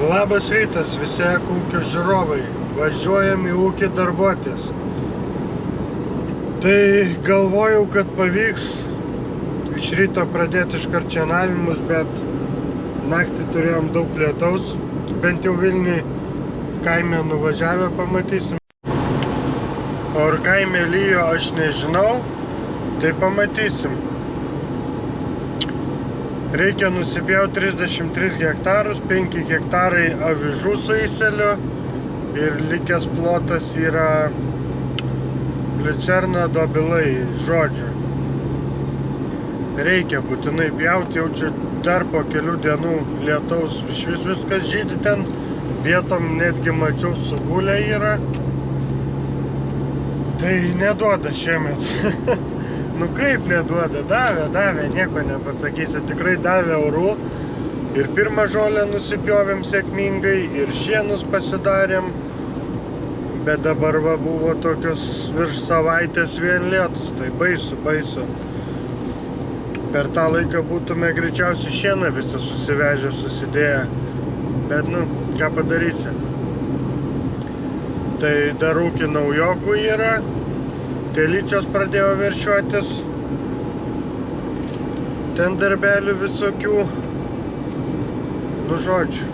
Labas rytas visi ūkio žiūrovai, važiuojam į ūkį darbuotis. Tai galvojau, kad pavyks iš ryto pradėti iškarčianavimus, bet naktį turėjom daug lietaus, bent jau Vilniui kaime nuvažiavę pamatysim. O ar kaime lyjo, aš nežinau, tai pamatysim. Reikia nusipjauti 33 hektarus, 5 hektarai avižų su įseliu ir likęs plotas yra liucerna dobilai, žodžiu. Reikia būtinai pjauti, jau čia dar po kelių dienų lietaus išvis viskas žydi ten, vietom netgi mačiau sugulę yra. Tai neduoda šiemet. Nu kaip neduoda, davė, nieko nepasakysi, tikrai davė orų. Ir pirmą žolę nusipjovėm sėkmingai, ir šienus pasidarėm. Bet dabar va buvo tokios virš savaitės vien lietus, tai baisu. Per tą laiką būtume greičiausiai šieną visą susivežę, susidėję. Bet nu, ką padarysi. Tai dar ūkį naujokų yra. Telyčios pradėjo veršiuotis, ten darbelių visokių, nu žodžiu,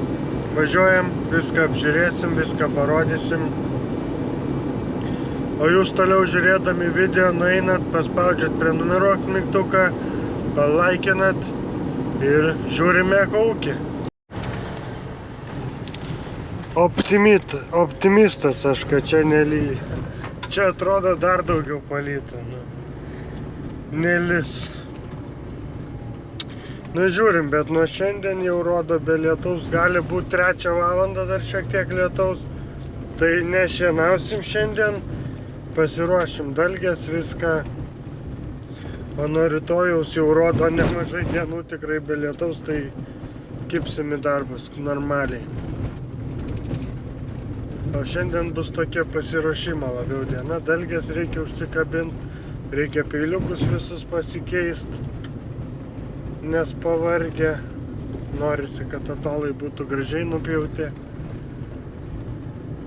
važiuojam, viską apžiūrėsim, viską parodysim, o jūs toliau žiūrėdami video nueinat, paspaudžiat prenumeruok mygtuką, palaikinat ir žiūrime ūkį. Optimistas aš, kad čia nelyja. Čia atrodo dar daugiau palyta, nu. Nelis. Nu žiūrim, bet nuo šiandien jau rodo be lietaus, gali būti 3 valandą dar šiek tiek lietaus. Tai nešienausim šiandien, pasiruošim dalgės viską. O nuo rytojaus jau rodo nemažai dienų tikrai be lietaus, tai kipsim į darbus normaliai. O šiandien bus tokia pasiruošimo labiau diena, dalgės reikia užsikabinti, reikia peiliukus visus pasikeisti, nes pavargę, norisi, kad atolai būtų gražiai nupjauti.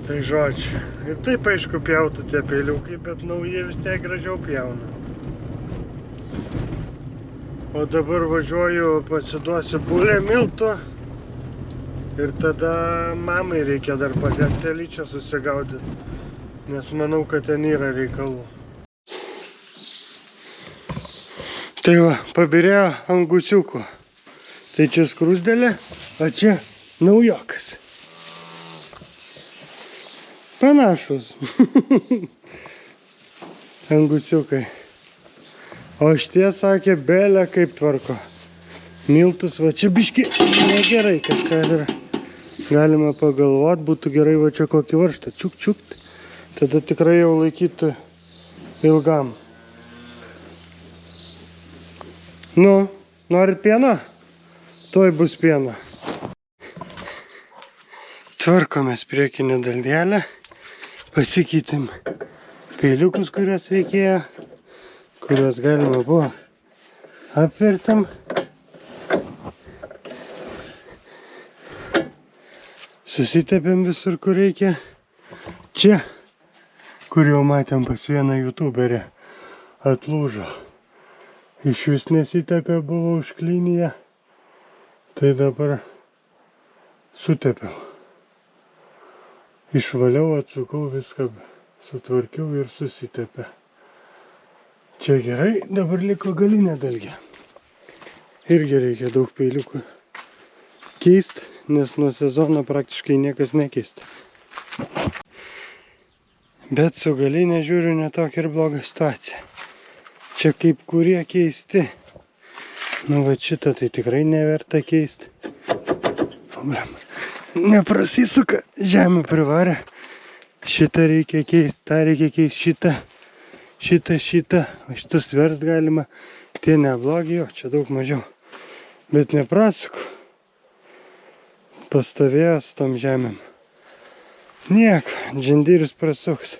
Tai žodžiu, ir taip aišku pjautų tie peiliukai, bet nauji vis tiek gražiau pjauna. O dabar važiuoju, pasiduosiu bulę miltų. Ir tada mamai reikia dar padėti telyčią susigaudyti, nes manau, kad ten yra reikalų. Tai va, pabirėjo angusiukų. Tai čia skrusdelė, o čia naujokas. Panašus. Angusiukai. O šitie sakė, belė kaip tvarko. Miltus, va čia biški negerai kažką yra. Galima pagalvot, būtų gerai va čia kokį varžtą čiukt. Tada tikrai jau laikytų ilgam. Nu, norit pieno? Tuoj bus pieno. Tvarkomės priekinę daldelę. Pasikeitėm peiliukus, kuriuos reikėjo. Kuriuos galima buvo. Apvertėm. Susitepėm visur, kur reikia. Čia, kur jau matėm pas vieną youtuberį, atlūžo. Iš vis nesitepė, buvo užklinyje. Tai dabar sutepiau. Išvaliau, atsukau, viską sutvarkiau ir susitepė. Čia gerai, dabar liko galinė dalgė. Irgi reikia daug peiliukų keist, nes nuo sezono praktiškai niekas nekeista. Bet su galinė žiūriu ne tokia ir bloga situacija. Čia kaip kurie keisti. Nu va šitą tai tikrai neverta keisti. Neprasisuka, žemė privarė. Šitą reikia keisti, tą reikia keisti, šitą. O šitus verst galima. Tie neblogi, o čia daug mažiau. Bet neprasuku. Pastovėjo su tom žemėm. Nieko, džindyrius prasuks.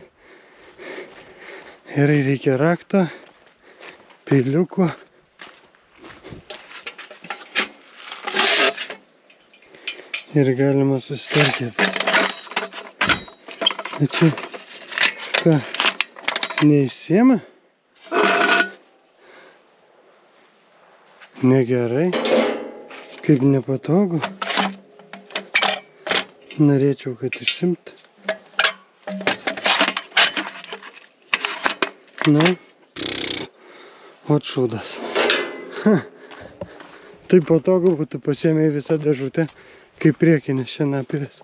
Ir reikia rakto, peiliukų. ir galima susitvarkyti. Tai čia ką, neišsiema? Negerai, kaip nepatogu. Norėčiau, kad išsimt. Nu, atšūdas. Tai patogu būtų pasiėmė visą dėžutę, kaip priekinė šienapės.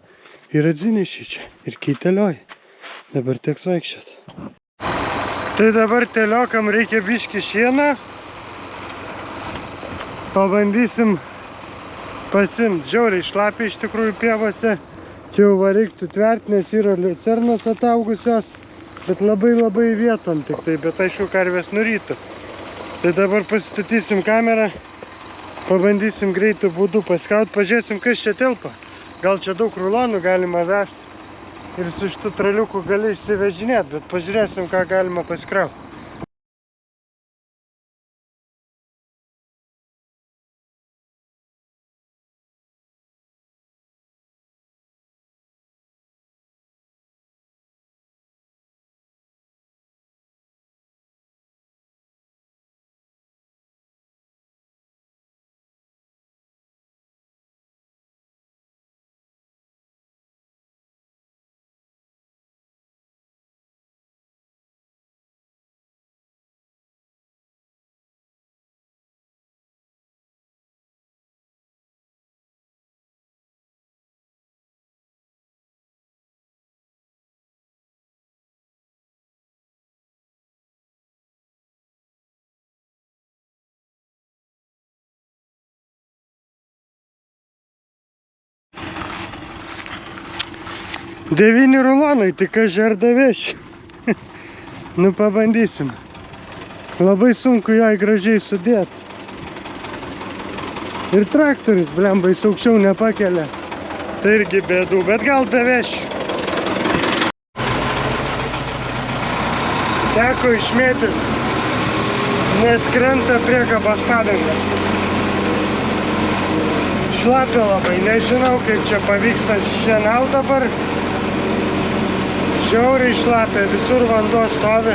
Ir atsineši čia, ir keitelioji. Dabar teks vaikščiot. Tai dabar teliokam reikia biškį šieną. Pabandysim pasimt. Žiauriai šlapiai iš tikrųjų pievose. Čia jau reiktų tvert, nes yra liucernos ataugusios, bet labai vietom tik tai, bet aišku karvės nurytų. Tai dabar pasistatysim kamerą, pabandysim greitų būdų pasikraut, pažiūrėsim, kas čia telpa. Gal čia daug rulonų galima vežti ir su šitų traliukų gali išsivežinėti, bet pažiūrėsim, ką galima pasikraut. Devyni rulonai, tik aš žerdą vešiu. Nu, pabandysim. Labai sunku jai gražiai sudėti. Ir traktorius, blemba, jis aukščiau nepakelia. Tai irgi bėdų, bet gal bevešiu. Teko išmėtyti, nes krenta priekabos padangas. Šlapia labai, nežinau, kaip čia pavyksta šienaut dabar. Žiauriai šlapia, visur vanduo stovi.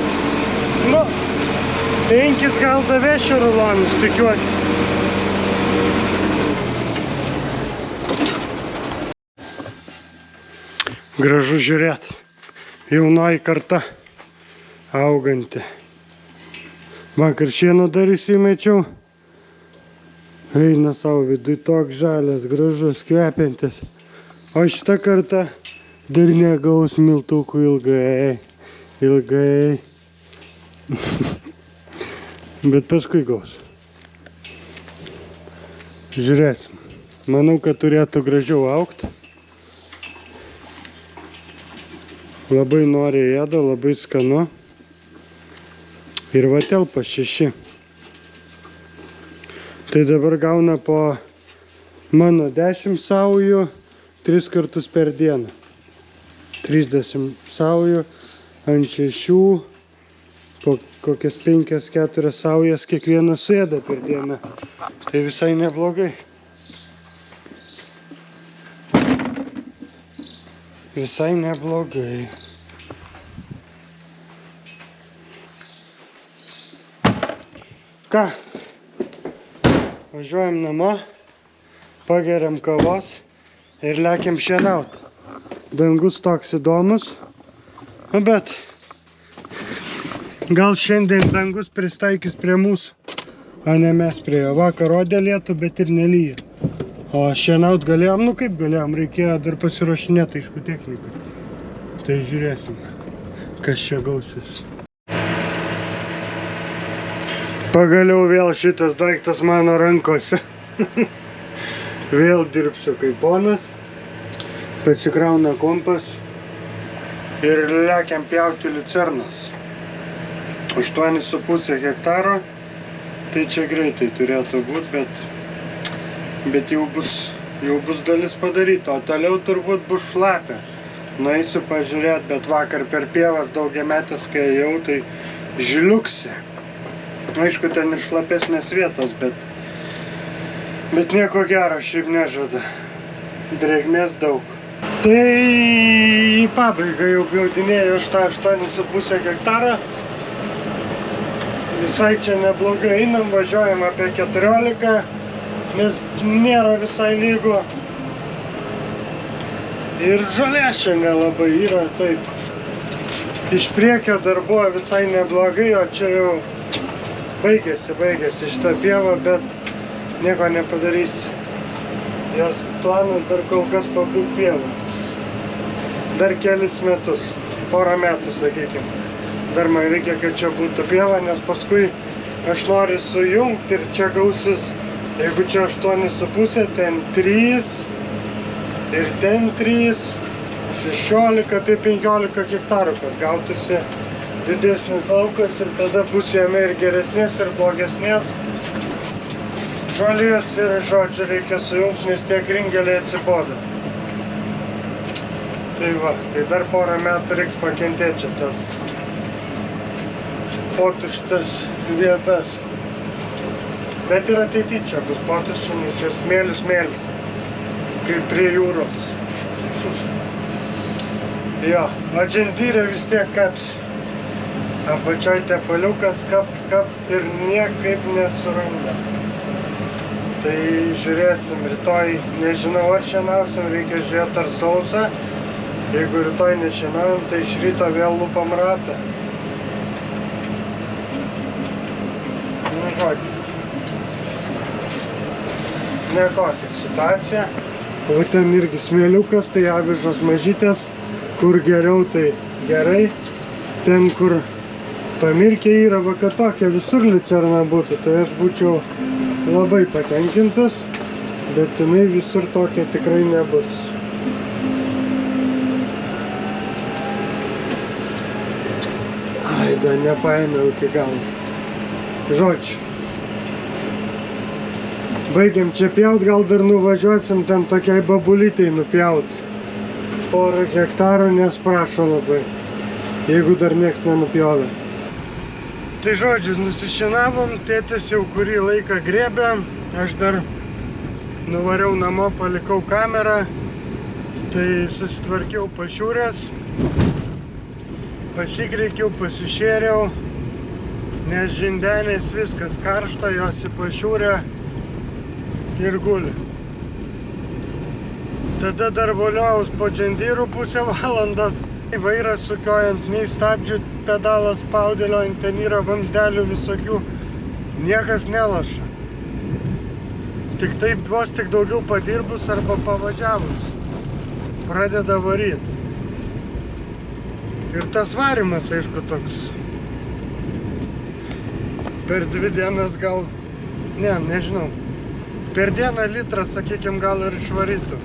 Nu, 5 gal davešiu rulonus, tikiuosi. Gražu žiūrėti. Jaunoji karta auganti. Vakar šieno dar įsimečiau. Eina savo viduj toks žalias, gražus, kvepiantis. O šitą kartą dar negaus miltukų ilgai. Bet paskui gaus. Žiūrėsim. Manau, kad turėtų gražiau augti. Labai noriai ėda, labai skanu. Ir va telpa 6. Tai dabar gauna po mano 10 saujų 3 kartus per dieną. 30 saujų ant 6, po kokias 5-4 saujas kiekvienas suėda per dieną. Tai visai neblogai. Visai neblogai. Ką? Važiuojam namo, pageriam kavos ir lekiam šienaut. Dangus toks įdomus, bet gal šiandien dangus pristaikys prie mūsų, o ne mes prie jo. Vakar rodė lietų, bet ir nelyja. O šienaut galėjom, nu kaip galėjom, reikėjo dar pasiruošinėti, aišku, techniką. Tai žiūrėsime, kas čia gausis. Pagaliau vėl šitas daiktas mano rankose. Vėl dirbsiu kaip ponas. Pasikrauna kompas ir lekiam pjauti liucernos. 8,5 hektaro, tai čia greitai turėtų būti, bet jau bus dalis padaryta, o toliau turbūt bus šlapia. Nueisiu pažiūrėti, bet vakar per pievas daugiametės, kai ėjau, tai žliuksi. Aišku, ten ir šlapesnės vietos, bet nieko gero šiaip nežada. drėgmės daug. Tai į pabaigą jau pjaudinėjau aš tą 8,5 hektarą. Visai čia neblogai einam, važiuojam apie 14, nes nėra visai lygu. Ir žolės čia nelabai yra, taip. Iš priekio dar buvo visai neblogai, o čia jau baigėsi šitą pievą, bet nieko nepadarysi. Jos planas dar kol kas pabūt pievą. Dar kelis metus, porą metų, sakykim. Dar man reikia, kad čia būtų pieva, nes paskui aš noriu sujungti ir čia gausis, jeigu čia 8,5, ten 3 ir ten 3, 16 apie 15 hektarų, kad gautųsi didesnis laukas ir tada bus jame ir geresnės ir blogesnės žolės ir, žodžiu, reikia sujungti, nes tiek ringeliai atsiboda. Tai va, tai dar porą metų reiks pakentėti čia tas potuštas vietas. Bet ir ateity čia bus potuščinis, čia smėlis, kaip prie jūros. Jo, o džendyrė vis tiek kaps. Apačioj tepaliukas kap ir niekaip nesuranda. Tai žiūrėsim rytoj, nežinau ar šienausim, reikia žiūrėti ar sausa. Jeigu rytoj nešienaujam, tai iš ryto vėl lupam ratą. Nu, žodžiu. Nekokia situacija. O ten irgi smėliukas, tai avižos mažytės. Kur geriau, tai gerai. Ten, kur pamirkė yra, va kad tokia visur licerna būtų, tai aš būčiau labai patenkintas, bet jinai visur tokia tikrai nebus. Ai, dar nepaėmiau iki galo. Žodžiu. Baigiam čia pjaut, gal dar nuvažiuosim ten tokiai babulytei nupjaut. Porą hektarų, nes prašo labai, jeigu dar nieks nenupjovė. Tai žodžiu, nusišienavom, tėtis jau kurį laiką grėbė, aš dar nuvariau namo, palikau kamerą, tai susitvarkiau pašiūrės, pasikreikiau, pasišėriau, nes žindenės viskas karšta, jos į pašiūrę ir guli. Tada dar voliaus po džendyrų pusę valandos. Vairą sukiojant, nei stabdžių pedalas spaudėliojant, ten yra vamzdelių visokių, niekas nelaša. Tik taip vos tik daugiau padirbus arba pavažiavus pradeda varyti. Ir tas varimas, aišku, toks per 2 dienas gal, nežinau, per dieną litrą, sakykim, gal ir išvarytų.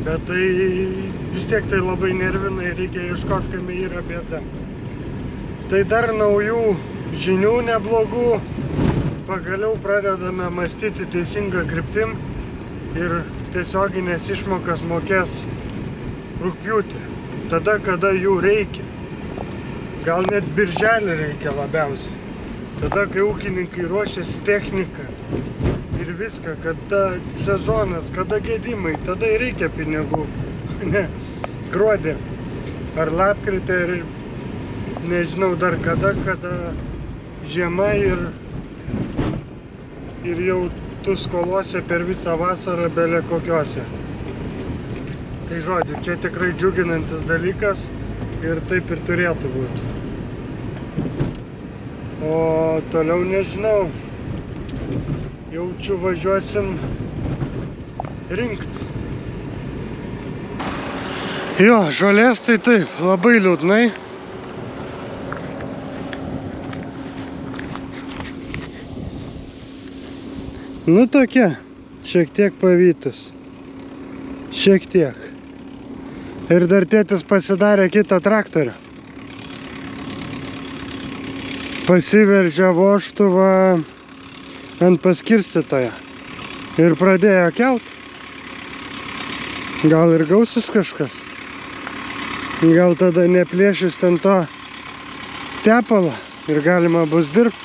Bet tai vis tiek tai labai nervina ir reikia ieškoti, kame yra bėda. Tai dar naujų žinių neblogų. Pagaliau pradedame mąstyti teisingą kryptim ir tiesioginės išmokas mokės rugpjūtį. Tada, kada jų reikia. Gal net birželį reikia labiausiai. Tada, kai ūkininkai ruošiasi techniką. Ir viską, kada sezonas, kada gedimai, tada ir reikia pinigų. Ne, gruodį ar lapkritį ir nežinau dar kada žiema ir jau tu skolose per visą vasarą belė kokiose. Tai žodžiu, čia tikrai džiuginantis dalykas ir taip ir turėtų būti. O toliau nežinau. Jaučiu, važiuosim rinkt. Jo, žolės tai taip, labai liūdnai. Nu tokia, šiek tiek pavytus. Šiek tiek. Ir dar tėtis pasidarė kitą traktorių. Pasiveržė vožtuvą ant paskirstytojo ir pradėjo kelt. Gal ir gausis kažkas. Gal tada neplėšys ten to tepalo ir galima bus dirbti.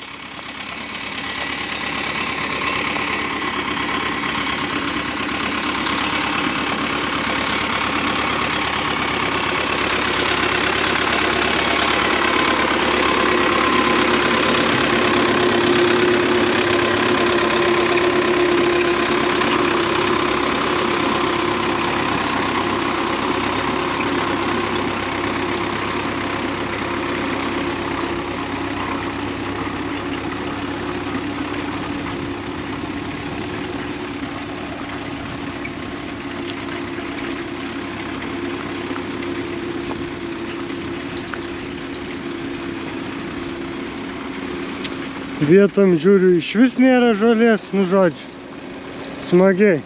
Vietom žiūriu, iš vis nėra žolės, nu žodžiu, smagiai.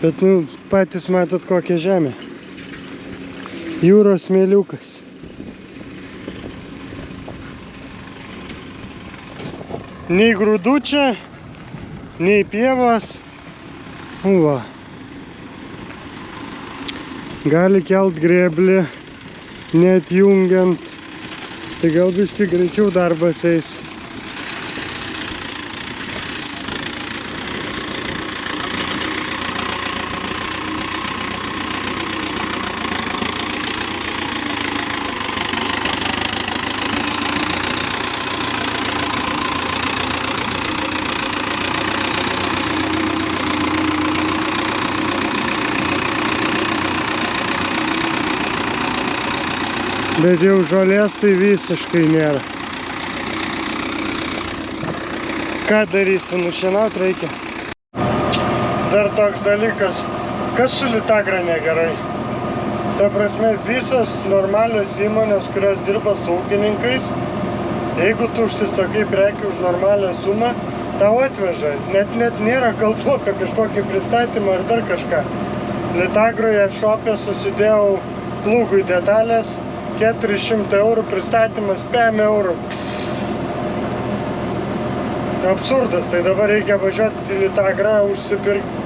Bet nu, patys matot kokią žemę. Jūros smėliukas. Nei grūdų čia, nei pievos. Va. Gali kelt grėblį, net jungiant. Tai gal biškį greičiau darbas eis. Bet jau žolės tai visiškai nėra. Ką darysi, nušienaut reikia. Dar toks dalykas, kas su Litagra negerai. Ta prasme, visos normalios įmonės, kurios dirba su ūkininkais, jeigu tu užsisakai prekių už normalią sumą, tau atveža. Net nėra kalbų apie kažkokį pristatymą ar dar kažką. Litagroje šopė susidėjau plūgui detalės, 400 eurų pristatymas, 5 eurų. Absurdas, tai dabar reikia važiuoti į Litagrą, užsipirkti,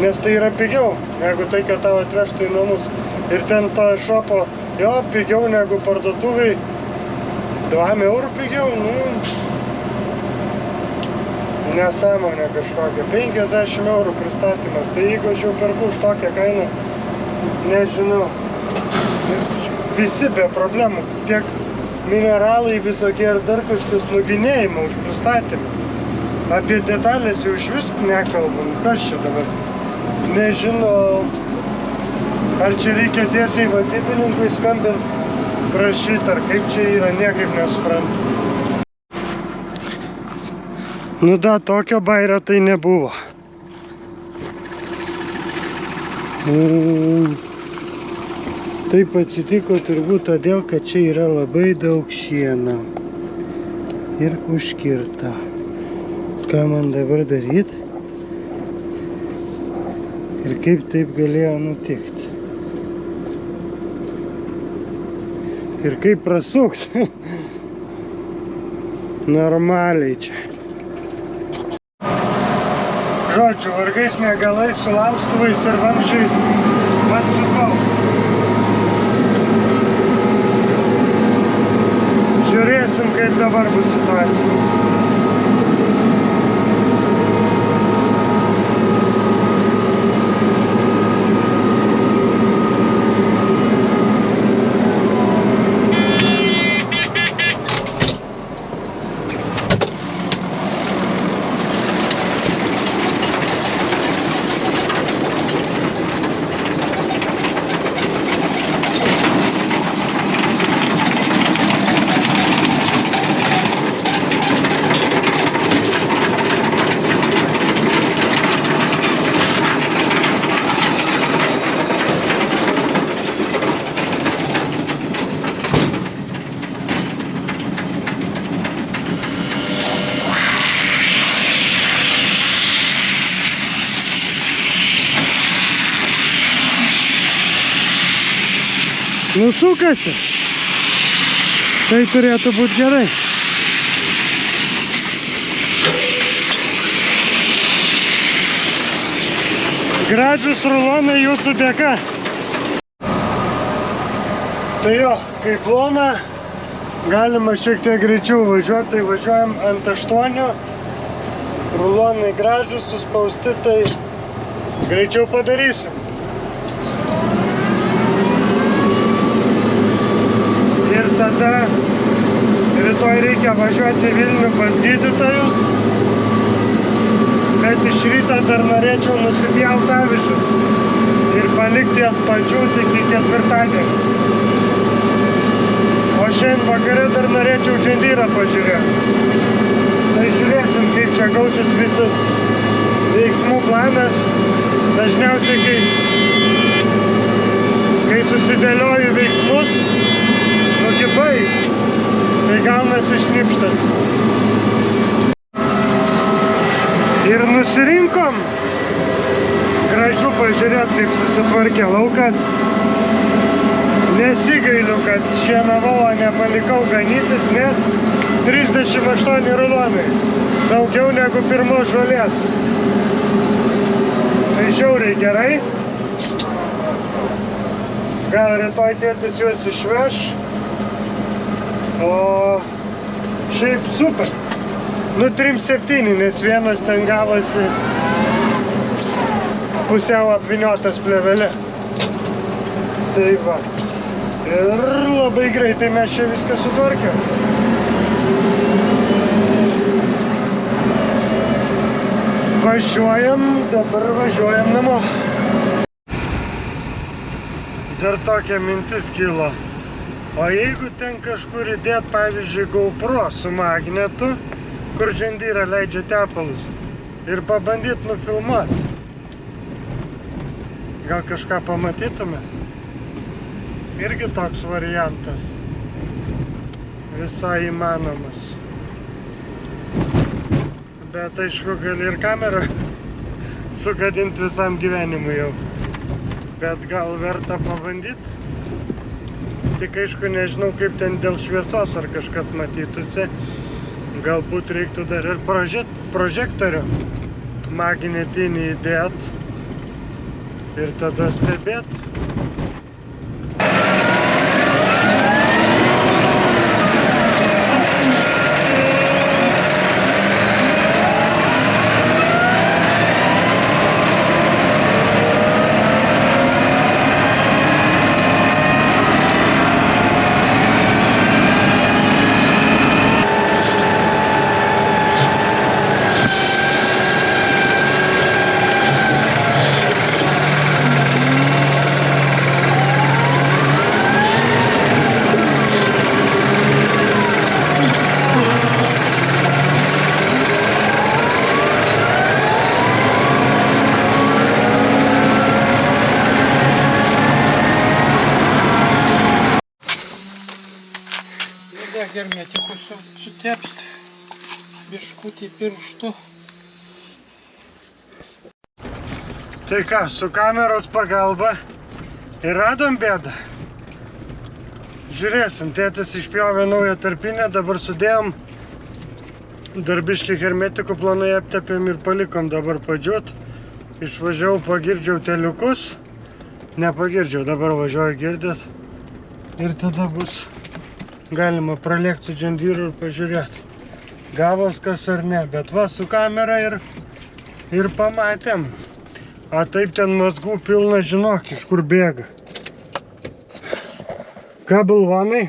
nes tai yra pigiau, negu tai, kad tau atvežtų į namus. Ir ten to šopo, jo, pigiau negu parduotuviai, 2 eurų pigiau, nu, nesąmonė kažkokia, 50 eurų pristatymas. Tai jeigu aš jau perku už tokią kainą, nežinau. Visi be problemų, tiek mineralai visokie ir dar kažkas nuginėjimo už pristatymą. Apie detalės jau iš vis nekalbam, kas čia dabar? Nežinau, ar čia reikia tiesiai vadybininkui skambint, prašyti, ar kaip čia yra, niekaip nesuprantu. Nu da, tokio bairio tai nebuvo. Taip atsitiko turbūt todėl, kad čia yra labai daug šieno ir užkirta. Ką man dabar daryti? Ir kaip taip galėjo nutikti? Ir kaip prasukti? Normaliai čia. Žodžiu, vargais negalais su laužtuvais ir vamzdžiais atsukau. Žiūrėsim, kaip dabar bus situacija. Nusukasi. Tai turėtų būti gerai. Gražūs rulonai jūsų dėka. Tai jo, kai plona, galima šiek tiek greičiau važiuoti, tai važiuojam ant 8. Rulonai gražūs, suspausti, tai greičiau padarysim. Ir tada rytoj reikia važiuoti į Vilnių pas gydytojus, bet iš ryto dar norėčiau nusipjauti avižas ir palikti jas padžiūti iki ketvirtadienio. O šiandien vakare dar norėčiau džendyrą pažiūrėti. Tai žiūrėsim, kaip čia gausis visas veiksmų planas. Dažniausiai, kai susidėlioju veiksmus, nukibai, šiltas. Ir nusirinkom. Gražu pažiūrėti, kaip susitvarkė laukas. Nesigailiu, kad šienavau, o nepalikau ganytis, nes 38 rulonai. Daugiau negu pirmos žolės. Tai žiauriai gerai. Gal rytoj tėtis juos išveš. O šiaip super. Nu 3-7, nes vienas ten gavosi pusiau apviniotas plėvelė. Tai va. Ir labai greitai mes čia viską sutvarkėm. Dabar važiuojam namo. Dar tokia mintis kilo. O jeigu ten kažkur įdėt, pavyzdžiui, GoPro su magnetu, kur džendyra leidžia tepalus, ir pabandyt nufilmuoti. Gal kažką pamatytume? Irgi toks variantas. Visai įmanomas. Bet aišku, gali ir kamerą sugadinti visam gyvenimui jau. Bet gal verta pabandyti? Tik aišku, nežinau, kaip ten dėl šviesos ar kažkas matytųsi. Galbūt reiktų dar ir prožektorių magnetinį įdėt ir tada stebėt. Hermetiku sutepsti biškutį pirštu. Tai ką, su kameros pagalba ir radom bėdą. Žiūrėsim, tėtis išpjovė naują tarpinę, dabar sudėjom, dar biškį hermetikų planai aptepėm ir palikom dabar padžiūt. Išvažiavau, pagirdžiau teliukus, nepagirdžiau, dabar važiuoju girdėt. Ir tada bus galima pralėkti su džendyru ir pažiūrėti, gavos kas ar ne, bet va su kamera ir pamatėm. A taip ten mazgų pilna, žinok, iš kur bėga. Ką, balvanai?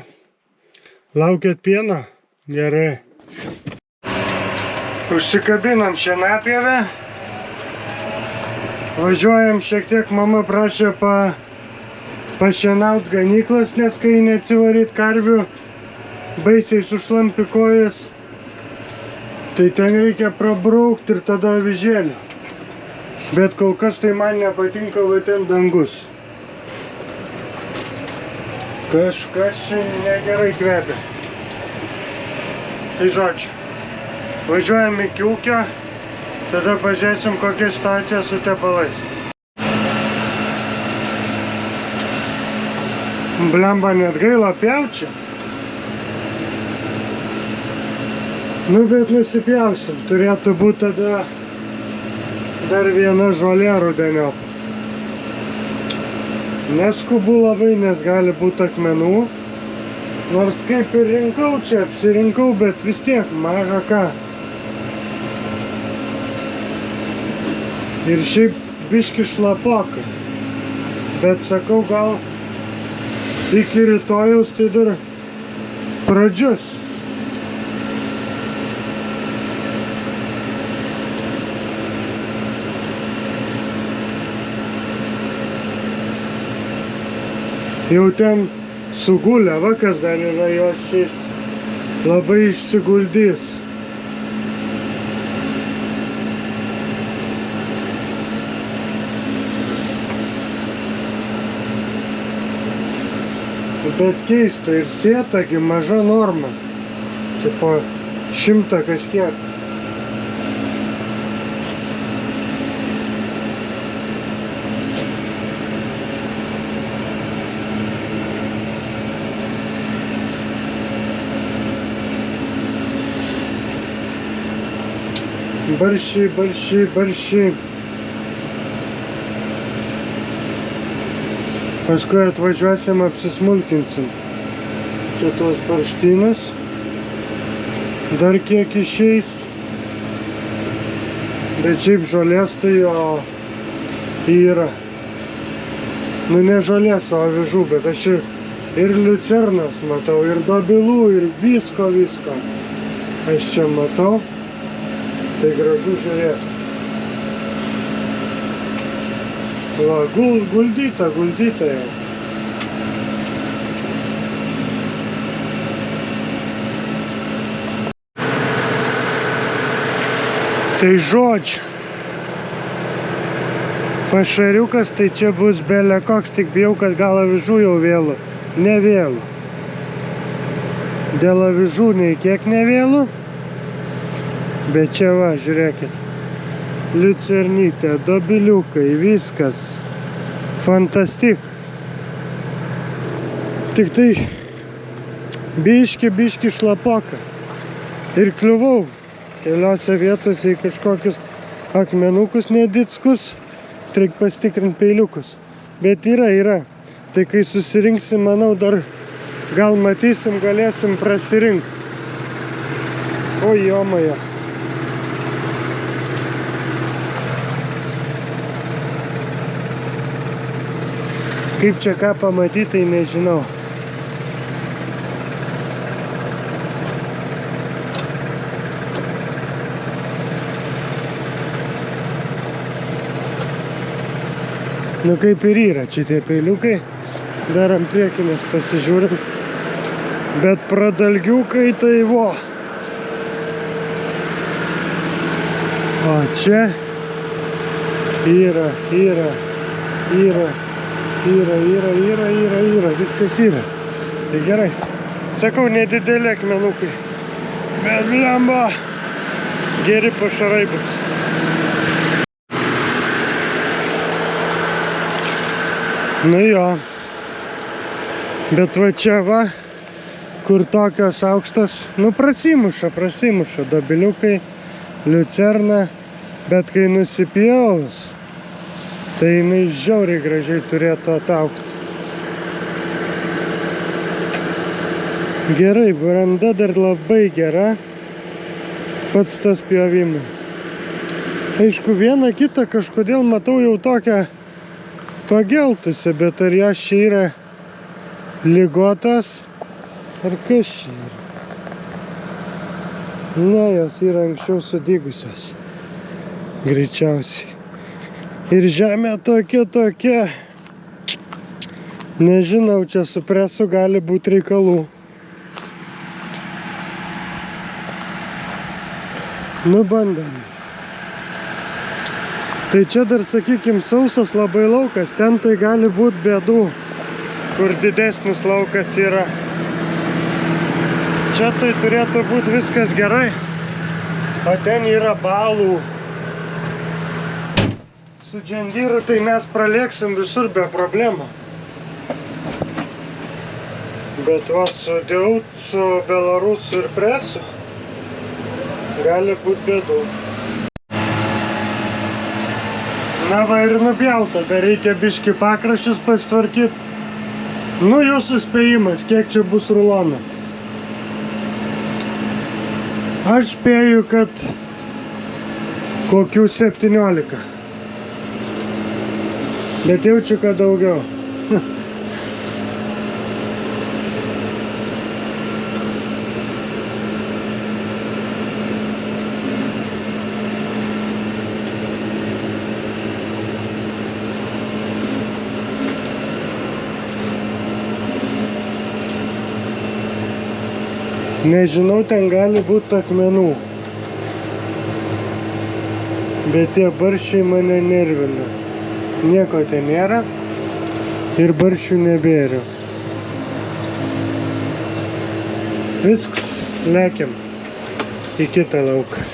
Laukėt pieno? Gerai. Užsikabinam šienapjovę. Važiuojam šiek tiek, mama prašė pašienaut ganyklas, nes kai neatsivaryt karvių, baisiai sušlampi kojas, tai ten reikia prabraukti ir tada avižėlių. Bet kol kas tai man nepatinka, va ten dangus. Kažkas negerai kvepia. Tai žodžiu, važiuojam iki ūkio, tada pažiūrėsim, kokia situacija su tepalais. Blemba, net gaila pjaučia. Nu, bet nusipjausim. Turėtų būti tada dar viena žolė rudeniop. Neskubu labai, nes gali būti akmenų. Nors kaip ir rinkau čia, apsirinkau, bet vis tiek maža ką. Ir šiaip biški šlapoka. Bet sakau, gal iki rytojaus tai dar pradžius. Jau ten sugulę, va kas dar yra, jos šis labai išsiguldys. Bet keista, ir sėtagi maža norma. Tipo 100 kažkiek. Barščiai. Paskui atvažiuosim, apsismulkinsim. Čia tos barštynus. Dar kiek išeis. Bet šiaip žolės tai jo yra. Nu ne žolės, o avižų, bet aš ir liucernas matau, ir dobilų, ir visko. Aš čia matau. Tai gražu žiūrėti. Va, guldyta jau. Tai žodžiu. Pašariukas tai čia bus belė koks, tik bijau, kad gal avižų jau vėlu. Ne vėlu. Dėl avižų nei kiek ne vėlu. Bet čia va, žiūrėkit, liucernytė, dobiliukai, viskas, fantastik. Tik tai biški šlapoka. Ir kliuvau keliose vietose į kažkokius akmenukus nedickus, reik pasitikrint peiliukus. Bet yra. Tai kai susirinksim, manau, dar gal matysim, galėsim prasirinkti. O jomaja. Kaip čia ką pamatyti, tai nežinau. Nu kaip ir yra čia tie peiliukai. Dar ant priekinės pasižiūrim. Bet pradalgiukai tai vo. O čia yra. Viskas yra. Tai gerai. Sakau, nedideli akmenukai. Bet blemba. Geri pašarai bus. Nu jo. Bet va čia va, kur tokios aukštos, nu prasimuša. Dobiliukai, liucerna. Bet kai nusipjaus, tai jinai žiauriai gražiai turėtų ataukti. Gerai, branda dar labai gera. Pats tas pjovimai. Aišku, vieną kitą kažkodėl matau jau tokią pageltusią, bet ar jos čia yra ligotas? Ar kas čia yra? Ne, jos yra anksčiau sudygusios. Greičiausiai. Ir žemė tokia. Nežinau, čia su presu gali būti reikalų. Nu, bandom. Tai čia dar, sakykim, sausas labai laukas. Ten tai gali būti bėdų, kur didesnis laukas yra. Čia tai turėtų būti viskas gerai. O ten yra balų. Su džendyru tai mes pralėksim visur be problemų. Bet va su Belarusu ir presu gali būti bėdų. Na va ir nupjauta, dar reikia biškį pakraščius pasitvarkyti. Nu jūsų spėjimas, kiek čia bus rulonų. Aš spėju, kad kokių 17. Bet jaučiu, kad daugiau. Nežinau, ten gali būti akmenų. Bet tie barščiai mane nervina. Nieko ten nėra ir barščių nebėriu. Viskas, lekiam. į kitą lauką.